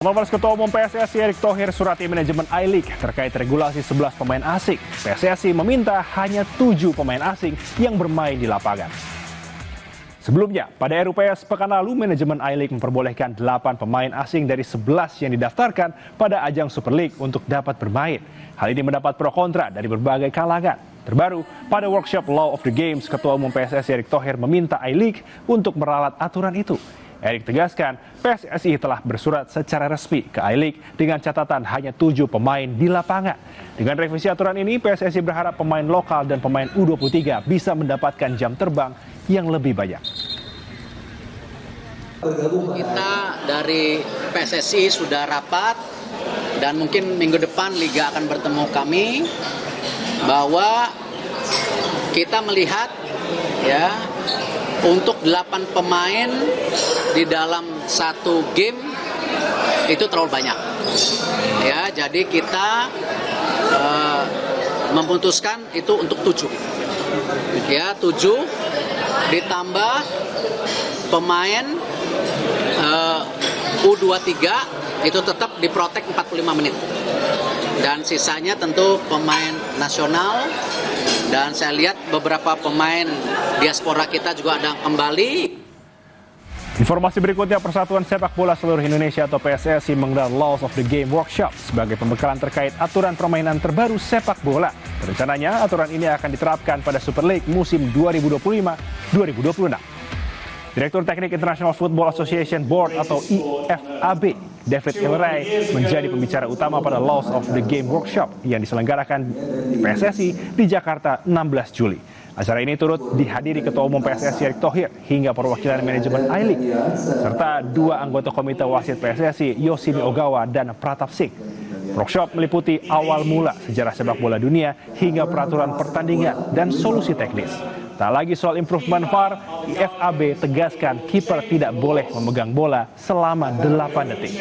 Melepas Ketua Umum PSSI Erick Thohir surati manajemen I-League terkait regulasi 11 pemain asing. PSSI meminta hanya 7 pemain asing yang bermain di lapangan. Sebelumnya, pada RUPS pekan lalu manajemen I-League memperbolehkan 8 pemain asing dari 11 yang didaftarkan pada ajang Super League untuk dapat bermain. Hal ini mendapat pro kontra dari berbagai kalangan. Terbaru, pada workshop Law of the Games, Ketua Umum PSSI Erick Thohir meminta I-League untuk meralat aturan itu. Erick tegaskan, PSSI telah bersurat secara resmi ke I-League dengan catatan hanya 7 pemain di lapangan. Dengan revisi aturan ini, PSSI berharap pemain lokal dan pemain U23 bisa mendapatkan jam terbang yang lebih banyak. Kita dari PSSI sudah rapat dan mungkin minggu depan Liga akan bertemu kami bahwa kita melihat ya untuk 8 pemain di dalam satu game itu terlalu banyak. Ya, jadi kita memutuskan itu untuk 7. Ya, 7 ditambah pemain U23 itu tetap diprotek 45 menit. Dan sisanya tentu pemain nasional. Dan saya lihat beberapa pemain diaspora kita juga ada kembali. Informasi berikutnya, Persatuan Sepak Bola Seluruh Indonesia atau PSSI menggelar Laws of the Game Workshop sebagai pembekalan terkait aturan permainan terbaru sepak bola. Rencananya aturan ini akan diterapkan pada Super League musim 2025-2026. Direktur Teknik International Football Association Board atau IFAB, David Elleray, menjadi pembicara utama pada Laws of the Game Workshop yang diselenggarakan PSSI di Jakarta 16 Juli. Acara ini turut dihadiri Ketua Umum PSSI Erick Thohir hingga perwakilan manajemen I-League, serta 2 anggota komite wasit PSSI Yoshimi Ogawa dan Pratap Singh. Workshop meliputi awal mula sejarah sepak bola dunia hingga peraturan pertandingan dan solusi teknis. Tak lagi soal improvement VAR, IFAB tegaskan kiper tidak boleh memegang bola selama 8 detik.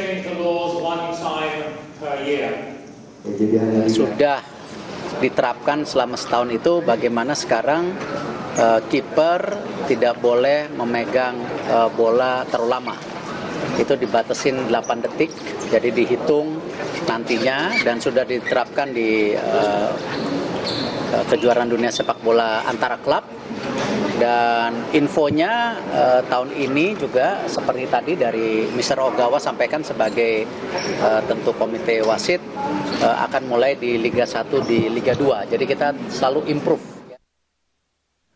Sudah diterapkan selama setahun itu bagaimana sekarang kiper tidak boleh memegang bola terlalu lama. Itu dibatasin 8 detik, jadi dihitung nantinya dan sudah diterapkan di kejuaraan dunia sepak bola antara klub. Dan infonya tahun ini juga seperti tadi dari Mr. Ogawa sampaikan sebagai tentu komite wasit akan mulai di Liga 1 di Liga 2. Jadi kita selalu improve.